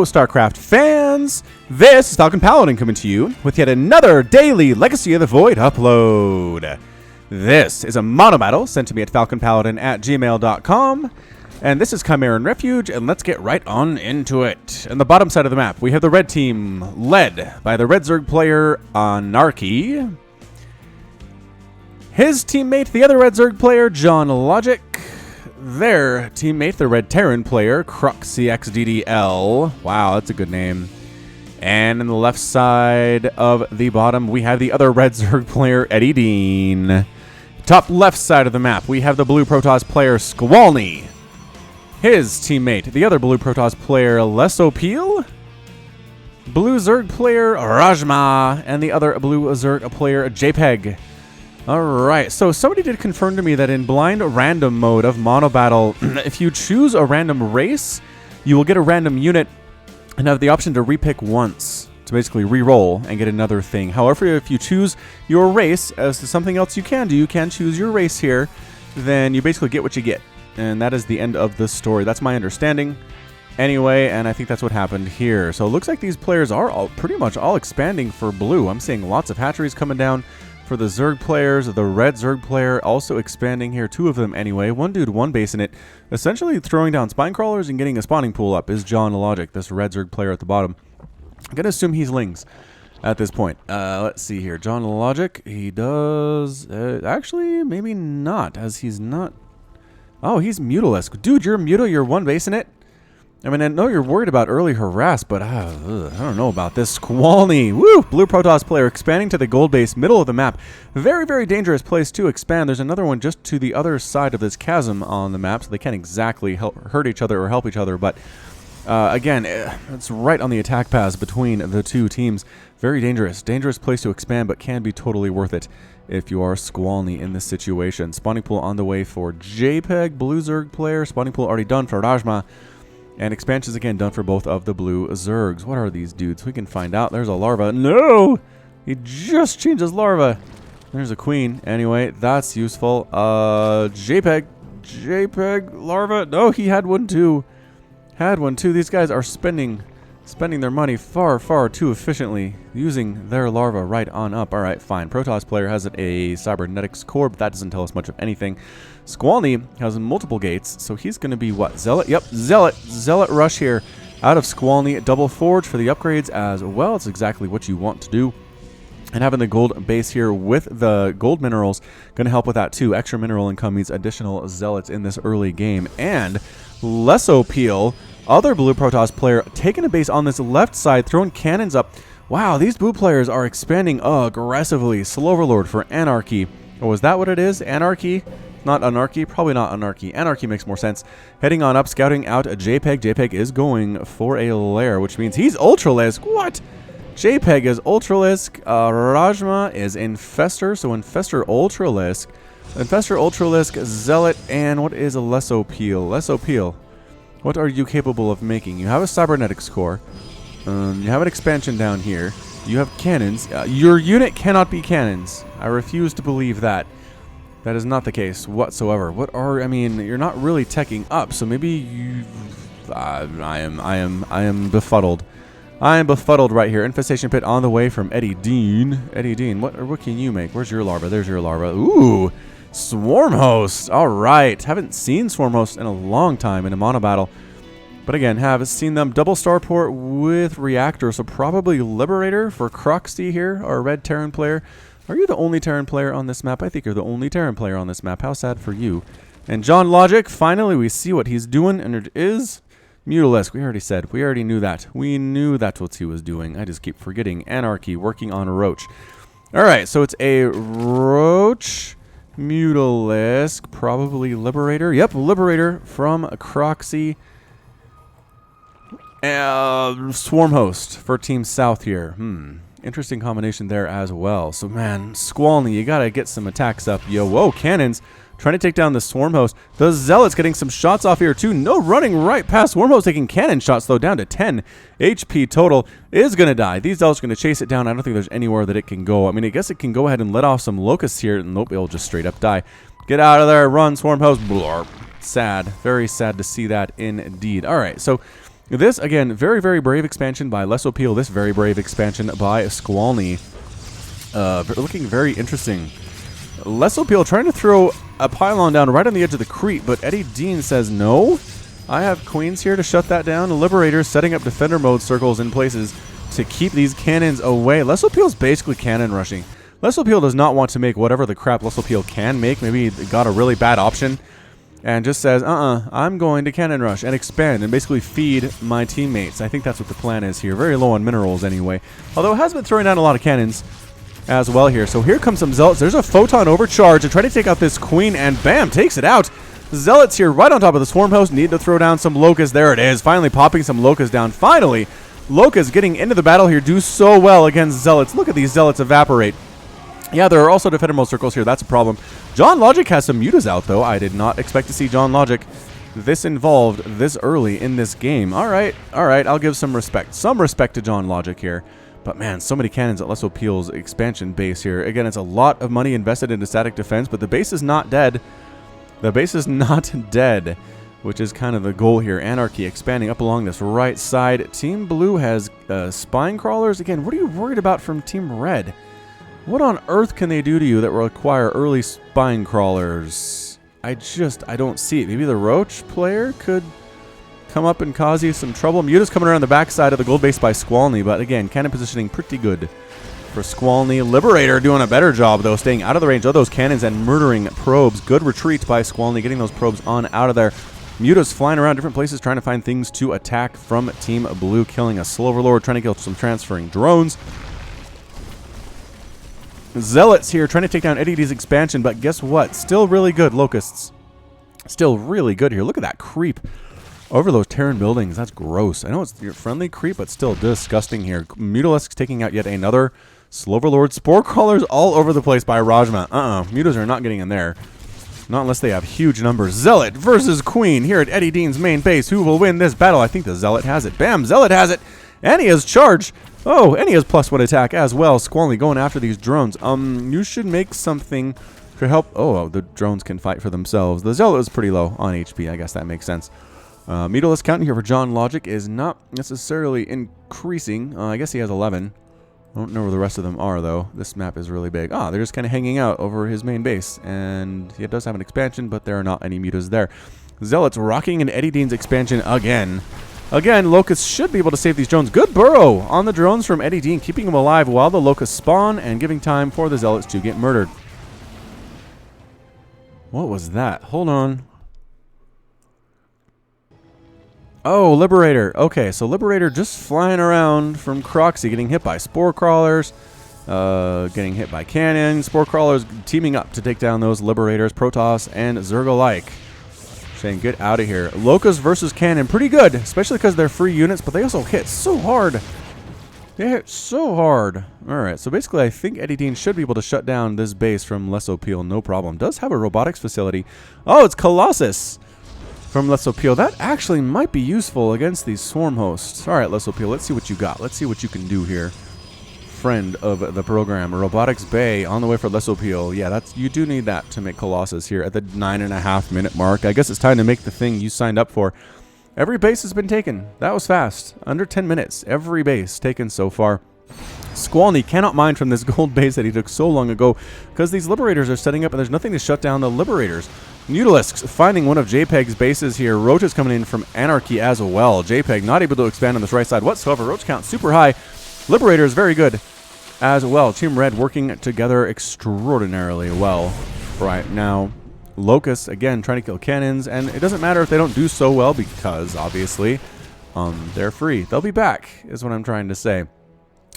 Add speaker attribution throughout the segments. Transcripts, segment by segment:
Speaker 1: Hello, StarCraft fans! This is Falcon Paladin coming to you with yet another daily Legacy of the Void upload. This is a mono battle sent to me at falconpaladin@gmail.com, and this is Kimeran Refuge, and let's get right on into it. On the bottom side of the map, we have the red team led by the red Zerg player Anarchy. His teammate, the other red Zerg player, John Logic. Their teammate, the red Terran player, CruxCXDDL. Wow, that's a good name. And on the left side of the bottom, we have the other red Zerg player, Eddie Dean. Top left side of the map, we have the blue Protoss player, Squalny. His teammate, the other blue Protoss player, Lesopil. Blue Zerg player, Rajma. And the other blue Zerg player, JPEG. Alright, so somebody did confirm to me that in blind random mode of Mono Battle, if you choose a random race, you will get a random unit and have the option to repick once to basically re-roll and get another thing. However, if you choose your race as to something else you can do, you can choose your race here, then you basically get what you get. And that is the end of the story. That's my understanding. Anyway, and I think that's what happened here. So it looks like these players are pretty much all expanding for blue. I'm seeing lots of hatcheries coming down for the Zerg players. The red Zerg player also expanding here, two of them anyway. One dude, one base in it, essentially throwing down spine crawlers and getting a spawning pool up is John Logic, this red Zerg player at the bottom. I'm going to assume he's Lings at this point. Let's see here. John Logic, he does... actually, maybe not, as he's not... Oh, he's Mutalisk. Dude, you're Muto, you're one base in it? I mean, I know you're worried about early harass, but I don't know about this. Squalny. Woo! Blue Protoss player expanding to the gold base, middle of the map. Very, very dangerous place to expand. There's another one just to the other side of this chasm on the map, so they can't exactly hurt each other or help each other. But, again, it's right on the attack paths between the two teams. Very dangerous. Dangerous place to expand, but can be totally worth it if you are Squalny in this situation. Spawning pool on the way for JPEG, Blue Zerg player. Spawning pool already done for Rajma. And expansions again done for both of the blue Zergs. What are these dudes? We can find out. There's a larva. No! He just changed his larva. There's a queen. Anyway, that's useful. JPEG. JPEG larva. No, he had one too. Had one too. These guys are spending their money far, far too efficiently, using their larva right on up. Alright, fine. Protoss player has a cybernetics core, but that doesn't tell us much of anything. Squalny has multiple gates, so he's going to be what? Zealot? Yep, Zealot. Zealot rush here out of Squalny. Double forge for the upgrades as well. It's exactly what you want to do. And having the gold base here with the gold minerals going to help with that too. Extra mineral income means additional zealots in this early game. And Lesopil, other blue Protoss player, taking a base on this left side, throwing cannons up. Wow, these blue players are expanding aggressively. Sloverlord for Anarchy. Or was that what it is? Anarchy? Not Anarchy? Probably not Anarchy. Anarchy makes more sense. Heading on up, scouting out a JPEG. JPEG is going for a lair, which means he's Ultralisk. What? JPEG is Ultralisk. Rajma is Infestor. So Infestor Ultralisk. Infestor Ultralisk, Zealot, and what is a Lesopil? Lesopil. What are you capable of making? You have a cybernetics core. You have an expansion down here. You have cannons. Your unit cannot be cannons. I refuse to believe that. That is not the case whatsoever. What are, I mean, you're not really teching up, so maybe you... I am befuddled. I am befuddled right here. Infestation pit on the way from Eddie Dean. Eddie Dean, what can you make? Where's your larva? There's your larva. Ooh, Swarm Host. All right. Haven't seen Swarm Host in a long time in a mono battle. But again, have seen them double starport with reactor. So probably Liberator for Cruxy here, our red Terran player. Are you the only Terran player on this map? I think you're the only Terran player on this map. How sad for you. And John Logic, finally we see what he's doing, and it is Mutalisk. We already said. We already knew that. We knew that's what he was doing. I just keep forgetting. Anarchy, working on a Roach. Alright, so it's a Roach, Mutalisk, probably Liberator. Yep, Liberator from Cruxy. Swarm Host for Team South here. Interesting combination there as well. So, man, Squalny, you gotta get some attacks up. Yo, whoa, cannons. Trying to take down the Swarm Host. The Zealot's getting some shots off here, too. No running right past Swarm Host, taking cannon shots, though, down to 10 HP total. Is gonna die. These Zealots are gonna chase it down. I don't think there's anywhere that it can go. I mean, I guess it can go ahead and let off some Locusts here, and nope, it'll just straight up die. Get out of there. Run, Swarm Host. Blarp. Sad. Very sad to see that indeed. All right, so This, again, very, very brave expansion by Less Appeal. This very brave expansion by Squalny. Looking very interesting. Less Appeal trying to throw a pylon down right on the edge of the creep, but Eddie Dean says no. I have queens here to shut that down. Liberator setting up defender mode circles in places to keep these cannons away. Less Appeal is basically cannon rushing. Less Appeal does not want to make whatever the crap Less Appeal can make. Maybe he got a really bad option and just says, I'm going to cannon rush and expand and basically feed my teammates. I think that's what the plan is here. Very low on minerals anyway. Although it has been throwing down a lot of cannons as well here. So here comes some Zealots. There's a Photon overcharge to try to take out this Queen, and bam, takes it out. Zealots here right on top of the Swarm Host. Need to throw down some Locusts. There it is. Finally popping some Locusts down. Finally, Locusts getting into the battle here. Do so well against Zealots. Look at these Zealots evaporate. Yeah, there are also defender mode circles here. That's a problem. John Logic has some mutas out, though. I did not expect to see John Logic this involved this early in this game. All right. I'll give some respect. Some respect to John Logic here. But man, so many cannons at Less Appeal's expansion base here. Again, it's a lot of money invested into static defense, but the base is not dead. The base is not dead, which is kind of the goal here. Anarchy expanding up along this right side. Team Blue has spine crawlers. Again, what are you worried about from Team Red? What on earth can they do to you that will require early spine crawlers? I don't see it. Maybe the Roach player could come up and cause you some trouble. Muta's coming around the backside of the gold base by Squalny, but again, cannon positioning pretty good for Squalny. Liberator doing a better job, though, staying out of the range of those cannons and murdering probes. Good retreat by Squalny, getting those probes on out of there. Muta's flying around different places, trying to find things to attack from Team Blue, killing a Silverlord, trying to kill some transferring drones. Zealots here trying to take down Eddie D's expansion, but guess what? Still really good, Locusts. Still really good here. Look at that creep over those Terran buildings. That's gross. I know it's your friendly creep, but still disgusting here. Mutalisk's taking out yet another Silverlord. Spore crawlers all over the place by Rajma. Mutas are not getting in there. Not unless they have huge numbers. Zealot versus Queen here at Eddie Dean's main base. Who will win this battle? I think the Zealot has it. Bam, Zealot has it. And he has charge. Oh, and he has +1 attack as well. Squalny going after these drones. You should make something to help. Oh, the drones can fight for themselves. The Zealot is pretty low on HP. I guess that makes sense. Mutalisk count here for John Logic is not necessarily increasing. I guess he has 11. I don't know where the rest of them are, though. This map is really big. They're just kind of hanging out over his main base. And he does have an expansion, but there are not any mutas there. Zealots rocking in Eddie Dean's expansion again. Again, Locusts should be able to save these drones. Good burrow on the drones from Eddie Dean, keeping them alive while the Locusts spawn and giving time for the Zealots to get murdered. What was that? Hold on. Oh, Liberator. Okay, so Liberator just flying around from Croxy, getting hit by Spore Crawlers, getting hit by Cannon. Spore Crawlers teaming up to take down those Liberators, Protoss, and Zergalike. Saying, get out of here. Locust versus Cannon, pretty good, especially because they're free units, but they also hit so hard. They hit so hard. Alright, so basically I think Eddie Dean should be able to shut down this base from Less Appeal, no problem. Does have a robotics facility. Oh, it's Colossus from Less Appeal. That actually might be useful against these swarm hosts. Alright, Less Appeal, let's see what you got. Let's see what you can do here. Friend of the program, Robotics Bay on the way for Less Appeal. Yeah, you do need that to make Colossus here at the 9.5 minute mark. I guess it's time to make the thing you signed up for. Every base has been taken. That was fast. Under 10 minutes. Every base taken so far. Squalny cannot mine from this gold base that he took so long ago because these Liberators are setting up and there's nothing to shut down the Liberators. Mutalisks finding one of JPEG's bases here. Roach is coming in from Anarchy as well. JPEG not able to expand on this right side whatsoever. Roach count super high. Liberator is very good as well. Team Red working together extraordinarily well right now. Locusts, again, trying to kill cannons, and it doesn't matter if they don't do so well because, obviously, they're free. They'll be back, is what I'm trying to say.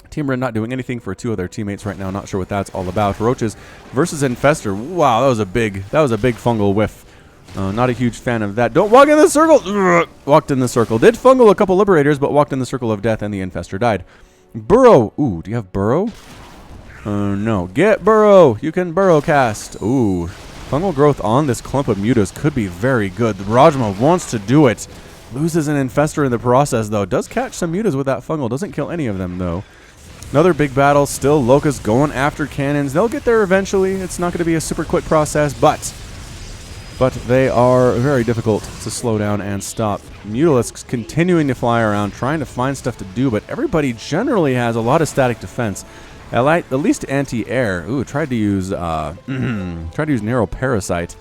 Speaker 1: Team Red not doing anything for two of their teammates right now. Not sure what that's all about. Roaches versus Infestor. Wow, that was a big fungal whiff. Not a huge fan of that. Don't walk in the circle. Walked in the circle. Did fungal a couple Liberators, but walked in the circle of death, and the Infestor died. Burrow. Ooh, do you have Burrow? No. Get Burrow. You can Burrow cast. Ooh. Fungal growth on this clump of mutas could be very good. Rajma wants to do it. Loses an Infestor in the process, though. Does catch some mutas with that fungal. Doesn't kill any of them, though. Another big battle. Still Locusts going after cannons. They'll get there eventually. It's not going to be a super quick process, but but they are very difficult to slow down and stop. Mutalisks continuing to fly around, trying to find stuff to do, but everybody generally has a lot of static defense. At least anti-air. Ooh, tried to use Narrow Parasite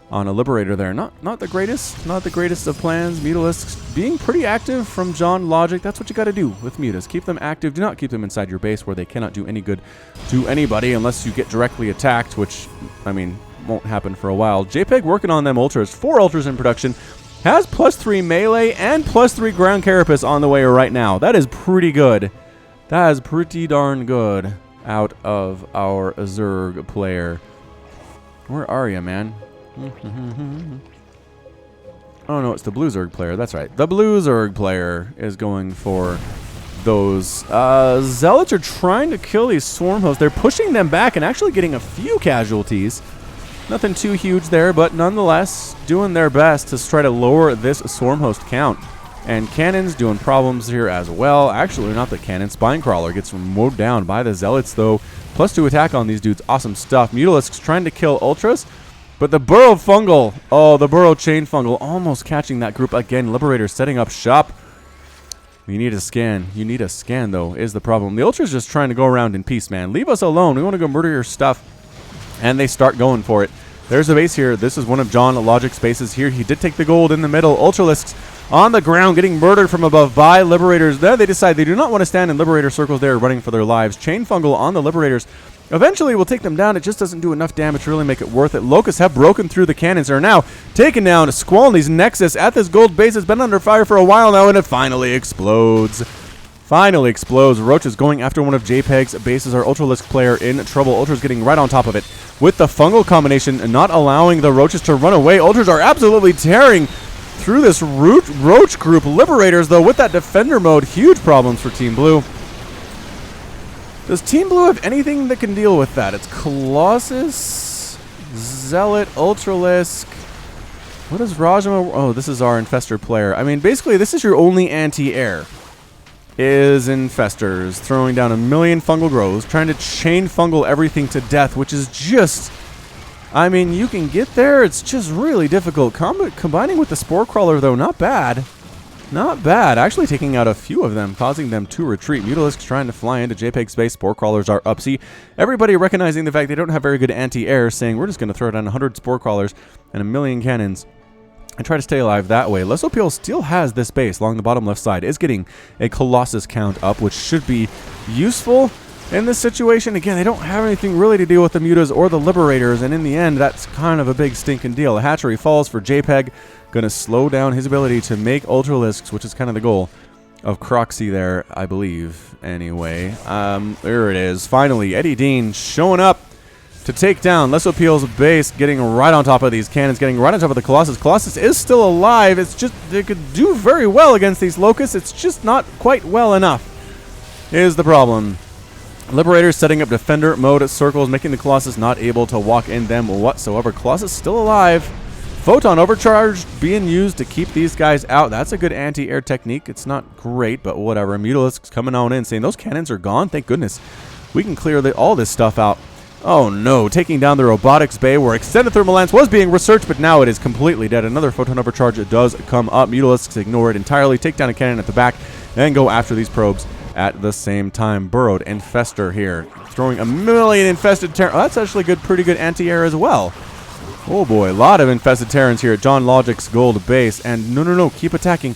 Speaker 1: on a Liberator there. Not the greatest of plans. Mutalisks being pretty active from John Logic. That's what you got to do with Mutas. Keep them active. Do not keep them inside your base where they cannot do any good to anybody unless you get directly attacked, which, I mean, won't happen for a while. JPEG working on them ultras. 4 ultras in production. Has +3 melee and +3 ground carapace on the way right now. That is pretty good. That is pretty darn good out of our Zerg player. Where are you, man? Oh no, it's the blue Zerg player. That's right. The blue Zerg player is going for those. Zealots are trying to kill these swarm hosts. They're pushing them back and actually getting a few casualties. Nothing too huge there, but nonetheless doing their best to try to lower this swarm host count. And cannons doing problems here as well. Actually, not the cannon. Spinecrawler gets mowed down by the Zealots, though. +2 attack on these dudes. Awesome stuff. Mutalisks trying to kill Ultras. But the Burrow Fungal. Oh, the Burrow Chain Fungal almost catching that group again. Liberator setting up shop. You need a scan. You need a scan, though, is the problem. The Ultra's just trying to go around in peace, man. Leave us alone. We want to go murder your stuff. And they start going for it. There's a base here. This is one of John Logic's bases here. He did take the gold in the middle. Ultralisks on the ground getting murdered from above by Liberators. There they decide they do not want to stand in Liberator circles. They're running for their lives. Chain Fungal on the Liberators. Eventually will take them down. It just doesn't do enough damage to really make it worth it. Locusts have broken through the cannons. Are now taken down. Squalne's Nexus at this gold base has been under fire for a while now, and it finally explodes. Finally explodes. Roach is going after one of JPEG's bases. Our Ultralisk player in trouble. Ultra's getting right on top of it with the fungal combination and not allowing the Roaches to run away. Ultras are absolutely tearing through this Roach group. Liberators, though, with that defender mode, huge problems for Team Blue. Does Team Blue have anything that can deal with that? It's Colossus, Zealot, Ultralisk. What is Rajma? Oh, this is our Infestor player. I mean, basically, this is your only anti-air. Is Infestors throwing down 1,000,000 fungal grows, trying to chain fungal everything to death, which is just, I mean, you can get there. It's just really difficult. Combining with the Spore Crawler, though, not bad. Not bad. Actually taking out a few of them, causing them to retreat. Mutalisks trying to fly into JPEG space. Spore Crawlers are upsy. Everybody recognizing the fact they don't have very good anti-air, saying we're just going to throw down 100 Spore Crawlers and 1,000,000 cannons and try to stay alive that way. Lesopil still has this base along the bottom left side. Is getting a Colossus count up, which should be useful in this situation. Again, they don't have anything really to deal with the Mutas or the Liberators, and in the end, that's kind of a big stinking deal. A hatchery falls for JPEG. Going to slow down his ability to make Ultralisks, which is kind of the goal of Croxy there, I believe. Anyway, there it is. Finally, Eddie Dean showing up to take down Lesopil's base, getting right on top of these cannons, getting right on top of the Colossus. Colossus is still alive. It's just, they could do very well against these Locusts. It's just not quite well enough, is the problem. Liberator setting up defender mode circles, making the Colossus not able to walk in them whatsoever. Colossus still alive. Photon overcharge being used to keep these guys out. That's a good anti-air technique. It's not great, but whatever. Mutalisks coming on in, saying those cannons are gone. Thank goodness. We can clear all this stuff out. Oh no, taking down the robotics bay where extended thermal lance was being researched, but now it is completely dead. Another photon overcharge does come up. Mutalisks ignore it entirely, take down a cannon at the back, and go after these probes at the same time. Burrowed Infestor here, throwing 1,000,000 infested Terrans. Oh, that's actually good, pretty good anti-air as well. Oh boy, a lot of infested Terrans here at John Logic's gold base. And no, keep attacking.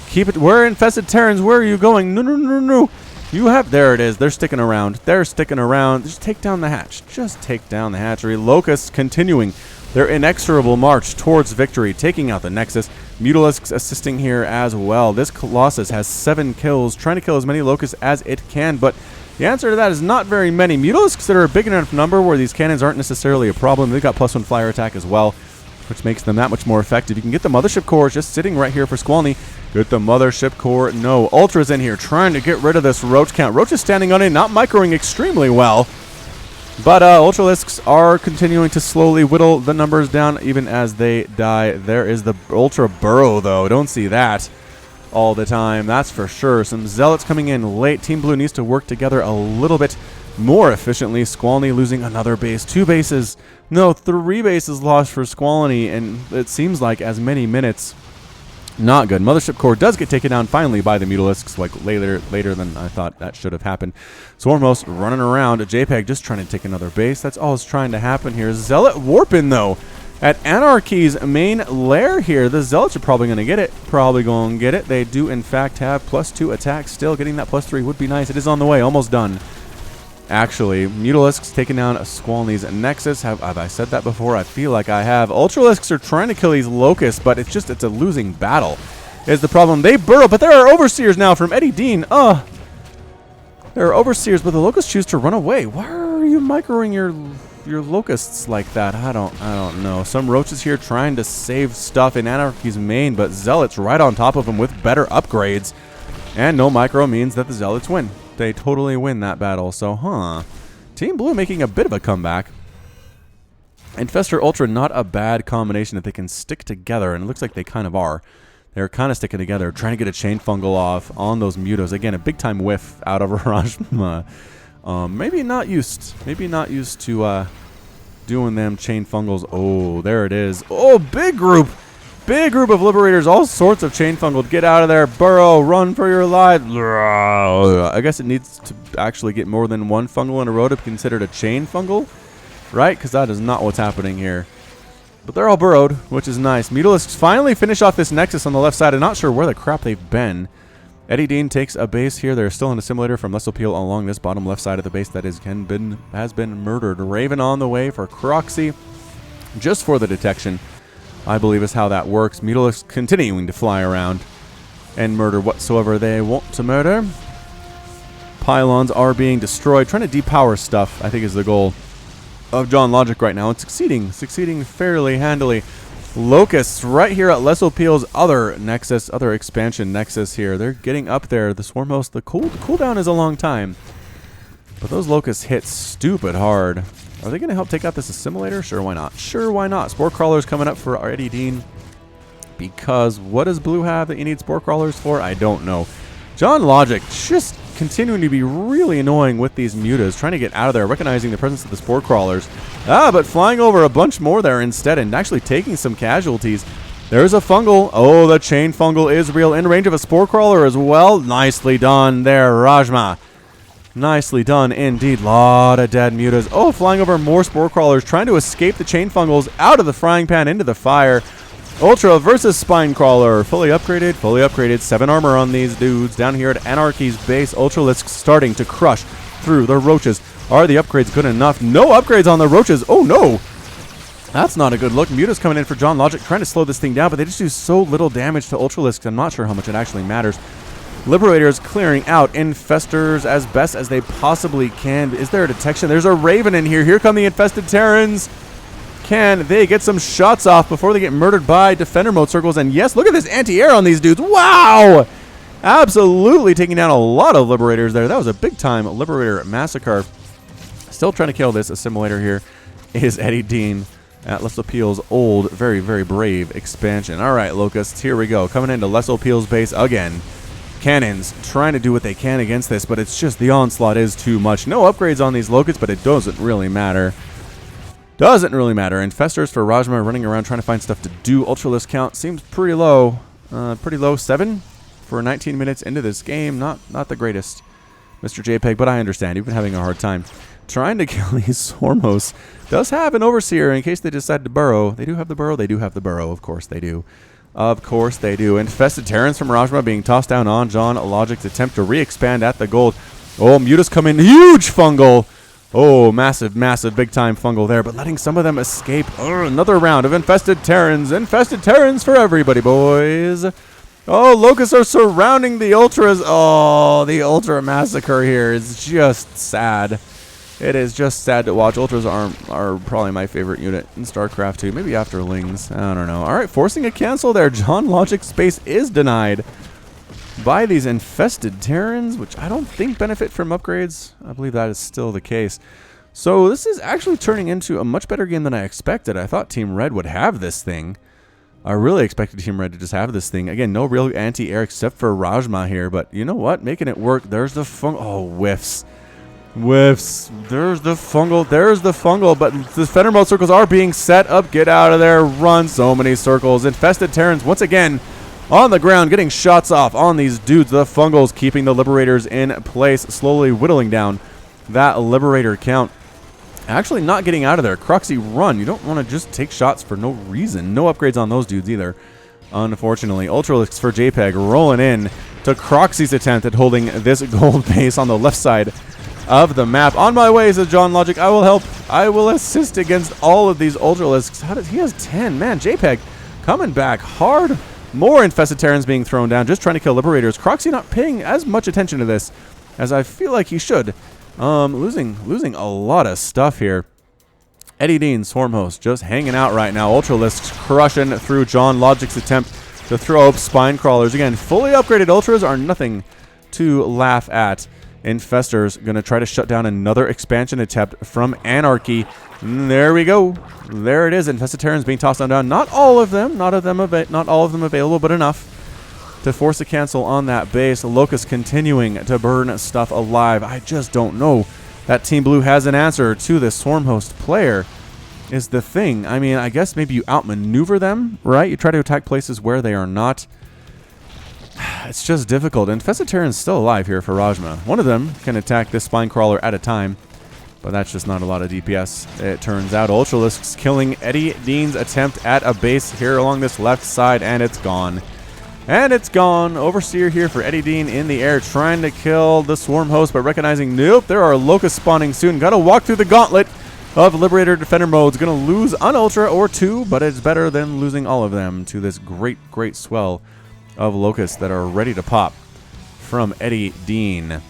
Speaker 1: Keep it. Where are infested Terrans? Where are you going? No. You have, there it is. They're sticking around. They're sticking around. Just take down the hatch. Just take down the hatchery. Locusts continuing their inexorable march towards victory, taking out the Nexus. Mutalisks assisting here as well. This Colossus has 7 kills, trying to kill as many Locusts as it can, but the answer to that is not very many. Mutalisks that are a big enough number where these cannons aren't necessarily a problem. They've got +1 flyer attack as well, which makes them that much more effective. You can get the Mothership Core just sitting right here for Squalney. Get the Mothership Core. No. Ultra's in here trying to get rid of this Roach count. Roach is standing on it, not microing extremely well. But Ultralisks are continuing to slowly whittle the numbers down even as they die. There is the Ultra Burrow, though. Don't see that all the time, that's for sure. Some Zealots coming in late. Team Blue needs to work together a little bit more efficiently. Squalny losing another base. 2 bases. No, 3 bases lost for Squalny, and it seems like as many minutes. Not good. Mothership Core does get taken down finally by the Mutalisks, like later than I thought that should have happened. Swarmos running around. JPEG just trying to take another base. That's all that's trying to happen here. Zealot warping, though, at Anarchy's main lair here. The Zealots are probably going to get it. Probably going to get it. They do, in fact, have +2 attack still. Getting that +3 would be nice. It is on the way. Almost done. Actually, Mutalisks taking down Squalny's Nexus. Have I said that before? I feel like I have. Ultralisks are trying to kill these Locusts, but it's a losing battle is the problem. They burrow, but there are Overseers now from Eddie Dean. There are Overseers, but the Locusts choose to run away. Why are you microing your Locusts like that? I don't know. Some Roaches here trying to save stuff in Anarchy's main, but Zealots right on top of them with better upgrades. And no micro means that the Zealots win. They totally win that battle. So, Team Blue making a bit of a comeback. Infestor Ultra, not a bad combination if they can stick together, and it looks like they kind of are. They're kind of sticking together, trying to get a chain fungal off on those Mutos. Again, a big-time whiff out of Rajma. Maybe not used to doing them chain fungals. Oh, there it is. Oh, big group. Big group of Liberators, all sorts of chain fungal. Get out of there, burrow, run for your life. I guess it needs to actually get more than 1 fungal in a row to be considered a chain fungal, right? Because that is not what's happening here. But they're all burrowed, which is nice. Mutalisks finally finish off this Nexus on the left side. I'm not sure where the crap they've been. Eddie Dean takes a base here. They're still in a simulator from Les Appeal along this bottom left side of the base that has been murdered. Raven on the way for Croxy, just for the detection, I believe is how that works. Mutalisks continuing to fly around and murder whatsoever they want to murder. Pylons are being destroyed. Trying to depower stuff, I think, is the goal of John Logic right now. And succeeding fairly handily. Locusts right here at Les Appeal's other Nexus, other expansion Nexus here. They're getting up there. The Swarm Host, the cooldown is a long time. But those Locusts hit stupid hard. Are they going to help take out this assimilator? Sure, why not? Sure, why not? Spore Crawlers coming up for Eddie Dean. Because what does Blue have that you need Spore Crawlers for? I don't know. John Logic just continuing to be really annoying with these Mutas. Trying to get out of there, recognizing the presence of the Spore Crawlers. But flying over a bunch more there instead and actually taking some casualties. There's a fungal. Oh, the chain fungal is real. In range of a Spore Crawler as well. Nicely done there, Rajma. Nicely done indeed. Lot of dead Mutas. Oh, flying over more Spore Crawlers, trying to escape the chain fungals out of the frying pan into the fire. Ultra versus Spine Crawler. Fully upgraded. 7 armor on these dudes. Down here at Anarchy's base, Ultralisks starting to crush through the Roaches. Are the upgrades good enough? No upgrades on the Roaches. Oh, no. That's not a good look. Mutas coming in for John Logic, trying to slow this thing down, but they just do so little damage to Ultralisks. I'm not sure how much it actually matters. Liberators clearing out Infestors as best as they possibly can. Is there a detection? There's a Raven in here. Here come the infested Terrans. Can they get some shots off before they get murdered by Defender mode circles? And yes, look at this anti-air on these dudes. Wow! Absolutely taking down a lot of Liberators there. That was a big-time Liberator massacre. Still trying to kill this assimilator here is Eddie Dean at Les Appeal's old, very, very brave expansion. All right, Locusts, here we go. Coming into Les Appeal's base again. Cannons trying to do what they can against this, but it's just the onslaught is too much. No upgrades on these Locusts, but it doesn't really matter. Doesn't really matter. Infestors for Rajma running around trying to find stuff to do. Ultralisk count seems pretty low. 7 for 19 minutes into this game. Not the greatest, Mr. JPEG, but I understand. You've been having a hard time trying to kill these Swarmos. Does have an Overseer in case they decide to burrow. They do have the burrow. They do have the burrow. Of course they do. Of course they do. Infested Terrans from Rajma being tossed down on John Logic's attempt to re-expand at the gold. Oh, Mutas come in. Huge fungal. Oh, massive, big-time fungal there, but letting some of them escape. Oh, another round of Infested Terrans. Infested Terrans for everybody, boys. Oh, Locusts are surrounding the Ultras. Oh, the Ultra massacre here is just sad. It is just sad to watch. Ultras are probably my favorite unit in StarCraft 2. Maybe after Lings. I don't know. All right, forcing a cancel there. John Logic's space is denied by these Infested Terrans, which I don't think benefit from upgrades. I believe that is still the case. So this is actually turning into a much better game than I expected. I thought Team Red would have this thing. I really expected Team Red to just have this thing. Again, no real anti-air except for Rajma here, but you know what? Making it work. There's the oh, whiffs. Whiffs. There's the fungal. There's the fungal. But the Defender mode circles are being set up. Get out of there. Run. So many circles. Infested Terrans once again on the ground, getting shots off on these dudes. The fungals keeping the Liberators in place, slowly whittling down that Liberator count. Actually not getting out of there. Cruxy, run. You don't want to just take shots for no reason. No upgrades on those dudes either, unfortunately. Ultralyx for JPEG rolling in to Croxy's attempt at holding this gold base on the left side of the map. On my way, says John Logic. I will help. I will assist against all of these Ultralysks. How does he has 10? Man, JPEG coming back hard. More Infested Terrans being thrown down, just trying to kill Liberators. Croxy not paying as much attention to this as I feel like he should. Losing a lot of stuff here. Eddie Dean, Swarm Host, just hanging out right now. Ultralysks crushing through John Logic's attempt to throw up Spine Crawlers. Again, fully upgraded Ultras are nothing to laugh at. Infestor's going to try to shut down another expansion attempt from Anarchy. There we go. There it is. Infested Terrans being tossed down. Not all of them. Not all of them available, but enough to force a cancel on that base. Locust continuing to burn stuff alive. I just don't know that Team Blue has an answer to this Swarm Host player is the thing. I mean, I guess maybe you outmaneuver them, right? You try to attack places where they are not. It's just difficult. Infested Terran's still alive here for Rajma. One of them can attack this Spine Crawler at a time, but that's just not a lot of DPS. It turns out Ultralysks killing Eddie Dean's attempt at a base here along this left side, and it's gone. And it's gone. Overseer here for Eddie Dean in the air, trying to kill the Swarm Host, but recognizing, nope, there are Locusts spawning soon. Got to walk through the gauntlet of Liberator Defender modes. Going to lose an Ultra or two, but it's better than losing all of them to this great, great swell of Locusts that are ready to pop from Eddie Dean.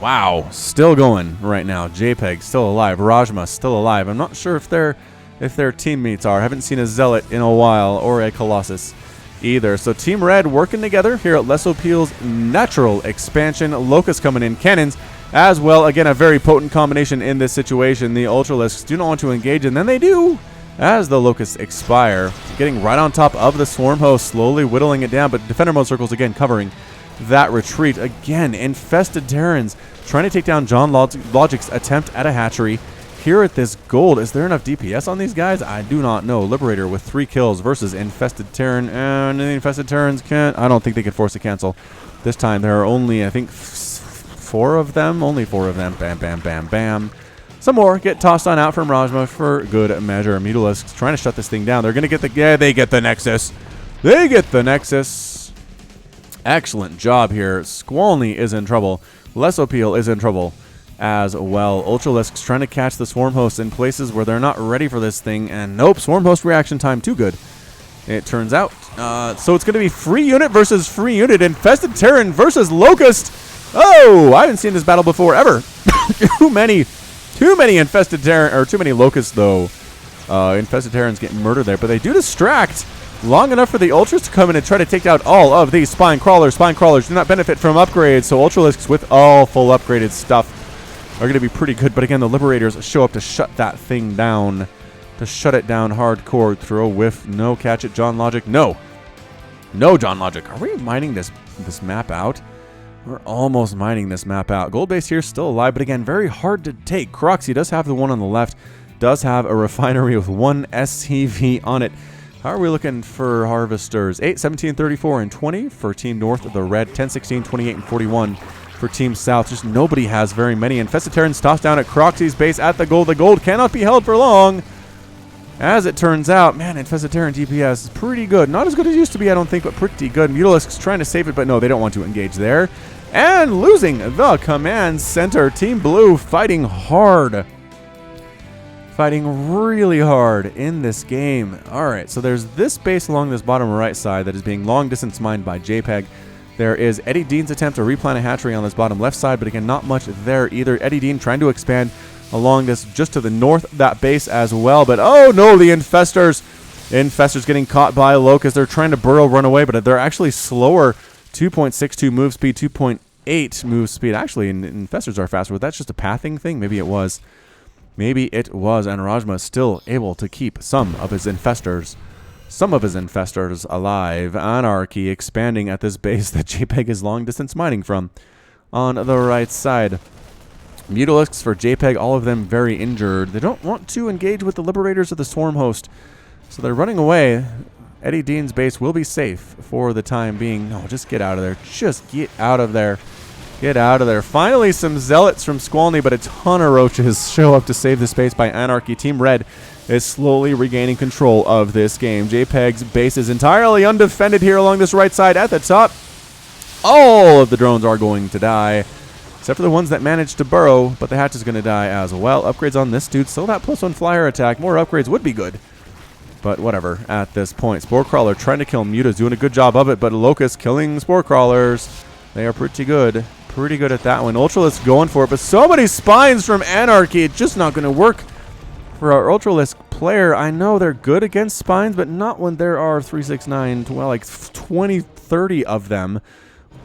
Speaker 1: Wow, still going right now. JPEG still alive. Rajma still alive. I'm not sure if their teammates are. Haven't seen a Zealot in a while or a Colossus either. So Team Red working together here at Lesopil's natural expansion. Locust coming in. Cannons as well. Again, a very potent combination in this situation. The Ultralysks do not want to engage, and then they do as the Locusts expire. Getting right on top of the Swarm Host, slowly whittling it down, but Defender mode circles again covering that retreat. Again, Infested Terrans trying to take down John Logic's attempt at a hatchery. Here at this gold, is there enough DPS on these guys? I do not know. Liberator with 3 kills versus Infested Terran, and the Infested Terrans can't. I don't think they can force a cancel this time. There are only, I think, 4 of them. Only 4 of them. Bam, bam, bam, bam. Some more get tossed on out from Rajma for good measure. Mutalisks trying to shut this thing down. They're going to get the... Yeah, they get the Nexus. They get the Nexus. Excellent job here. Squalny is in trouble. Lesopil is in trouble as well. Ultralysks trying to catch the Swarm Host in places where they're not ready for this thing. And nope, Swarm Host reaction time too good, it turns out. So it's going to be free unit versus free unit. Infested Terran versus Locust. Oh, I haven't seen this battle before ever. Too many Infested Terran, or too many Locusts, though. Infested Terrans get murdered there, but they do distract long enough for the Ultras to come in and try to take out all of these Spine Crawlers. Spine Crawlers do not benefit from upgrades, so Ultralysks with all full upgraded stuff are going to be pretty good. But again, the Liberators show up to shut that thing down, to shut it down hardcore. Throw, whiff, no catch it, John Logic. No, John Logic. Are we mining this map out? We're almost mining this map out. Gold base here still alive, but again, very hard to take. Croxy does have the one on the left, does have a refinery with 1 SCV on it. How are we looking for harvesters? 8, 17, 34, and 20 for Team North of the red. 10, 16, 28, and 41 for Team South. Just nobody has very many. Infested Terrans tossed down at Croxy's base at the gold. The gold cannot be held for long. As it turns out, man, Infested Terran DPS is pretty good. Not as good as it used to be, I don't think, but pretty good. Mutalisks trying to save it, but no, they don't want to engage there. And losing the command center. Team Blue fighting hard. Fighting really hard in this game. All right, so there's this base along this bottom right side that is being long distance mined by JPEG. There is Eddie Dean's attempt to replant a hatchery on this bottom left side, but again, not much there either. Eddie Dean trying to expand along this just to the north of that base as well. But oh no, the Infestors getting caught by Locust. They're trying to burrow run away, but they're actually slower. 2.62 move speed, 2.8 move speed. Actually, Infestors are faster, but that's just a pathing thing. Maybe it was. Maybe it was, and Rajma is still able to keep some of his Infestors alive. Anarchy expanding at this base that JPEG is long distance mining from on the right side. Mutalisks for JPEG, all of them very injured. They don't want to engage with the Liberators of the Swarm Host, so they're running away. Eddie Dean's base will be safe for the time being. No, just get out of there. Just get out of there. Get out of there. Finally, some Zealots from Squalny, but a ton of Roaches show up to save the space by Anarchy. Team Red is slowly regaining control of this game. JPEG's base is entirely undefended here along this right side at the top. All of the drones are going to die, except for the ones that managed to burrow, but the hatch is going to die as well. Upgrades on this dude. Still that +1 flyer attack. More upgrades would be good. But whatever at this point. Spore Crawler trying to kill Mutas, doing a good job of it, but Locust killing Spore Crawlers. They are pretty good. Pretty good at that one. Ultralisk going for it, but so many spines from Anarchy. It's just not going to work for our Ultralisk player. I know they're good against spines, but not when there are 369, well, like 20, 30 of them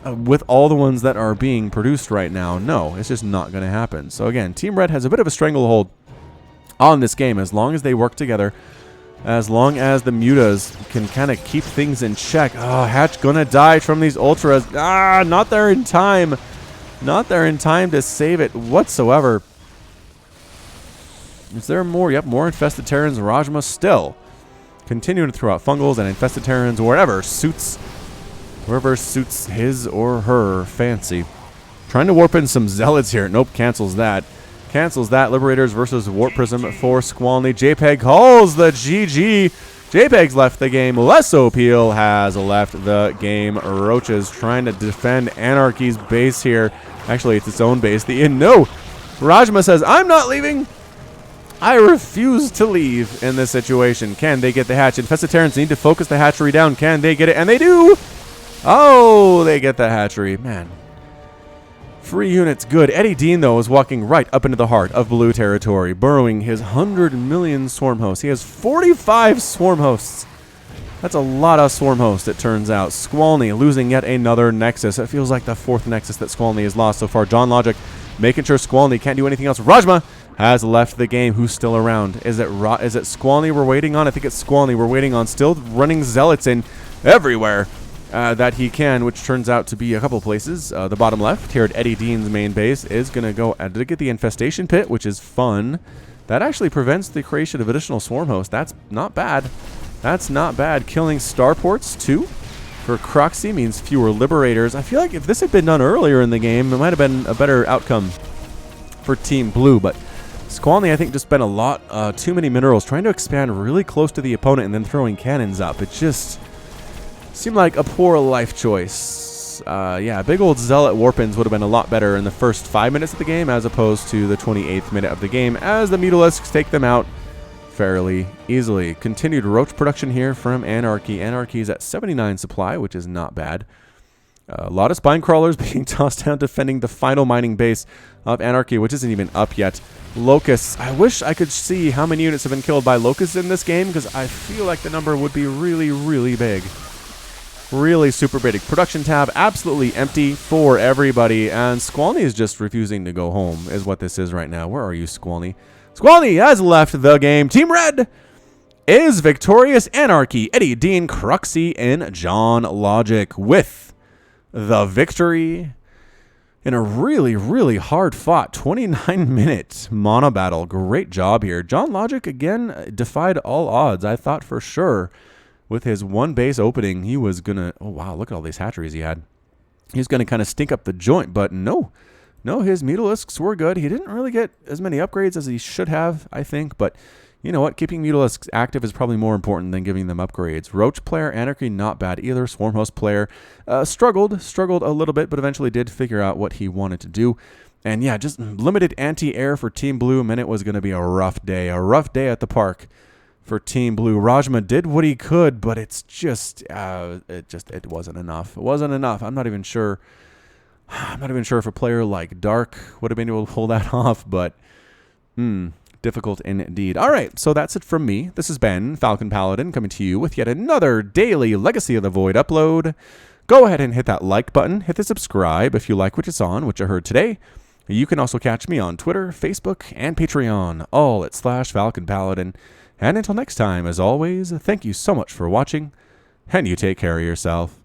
Speaker 1: with all the ones that are being produced right now. No, it's just not going to happen. So again, Team Red has a bit of a stranglehold on this game as long as they work together. As long as the Mutas can kind of keep things in check. Oh, Hatch gonna die from these Ultras. Ah, not there in time. Not there in time to save it whatsoever. Is there more? Yep, more Infested Terrans. Rajma still continuing to throw out Fungals and Infested Terrans wherever suits his or her fancy. Trying to warp in some Zealots here. Nope, cancels that. Cancels that. Liberators versus Warp Prism for Squalny. JPEG calls the GG. JPEG's left the game. Lesso Peel has left the game. Roaches trying to defend Anarchy's base here. Actually, it's its own base. No! Rajma says, I'm not leaving. I refuse to leave in this situation. Can they get the hatch? Infested Terrans need to focus the hatchery down. Can they get it? And they do! Oh, they get the hatchery. Man. Free units, good. Eddie Dean, though, is walking right up into the heart of blue territory, burrowing his 100 million swarm hosts. He has 45 swarm hosts. That's a lot of swarm hosts, it turns out. Squalny losing yet another Nexus. It feels like the 4th Nexus that Squalny has lost so far. John Logic making sure Squalny can't do anything else. Rajma has left the game. Who's still around? Is it Squalny we're waiting on? I think it's Squalny we're waiting on. Still running Zealots in everywhere that he can, which turns out to be a couple places. The bottom left here at Eddie Dean's main base is going to go to get the Infestation Pit, which is fun. That actually prevents the creation of additional swarm hosts. That's not bad. That's not bad. Killing starports, too, for Croxy means fewer Liberators. I feel like if this had been done earlier in the game, it might have been a better outcome for Team Blue, but Squalny, I think, just spent a lot, too many minerals, trying to expand really close to the opponent and then throwing cannons up. It just seemed like a poor life choice. Yeah, big old Zealot Warpins would have been a lot better in the first 5 minutes of the game as opposed to the 28th minute of the game, as the Mutalisks take them out fairly easily. Continued Roach production here from Anarchy. Anarchy's at 79 supply, which is not bad. A lot of Spine Crawlers being tossed down defending the final mining base of Anarchy, which isn't even up yet. Locusts. I wish I could see how many units have been killed by Locusts in this game, because I feel like the number would be really, really big. Really super big. Production tab absolutely empty for everybody, and Squalny is just refusing to go home is what this is right now. Where are you, Squalny? Squalny has left the game. Team Red is victorious. Anarchy, Eddie Dean, Cruxy, and John Logic with the victory in a really, really hard fought 29-minute mono battle. Great job here. John Logic again defied all odds. I thought for sure with his one base opening, he was going to... Oh, wow, look at all these hatcheries he had. He was going to kind of stink up the joint, but no. No, his Mutalisks were good. He didn't really get as many upgrades as he should have, I think, but you know what? Keeping Mutalisks active is probably more important than giving them upgrades. Roach player, Anarchy, not bad either. Swarmhost player struggled a little bit, but eventually did figure out what he wanted to do. And yeah, just limited anti-air for Team Blue, and it was going to be a rough day at the park for Team Blue. Rajma did what he could, but it's just, it wasn't enough. It wasn't enough. I'm not even sure if a player like Dark would have been able to pull that off, but difficult indeed. All right, so that's it from me. This has been Falcon Paladin coming to you with yet another daily Legacy of the Void upload. Go ahead and hit that like button. Hit the subscribe if you like what you saw and what you heard today. You can also catch me on Twitter, Facebook, and Patreon, all at /Falcon Paladin. And until next time, as always, thank you so much for watching, and you take care of yourself.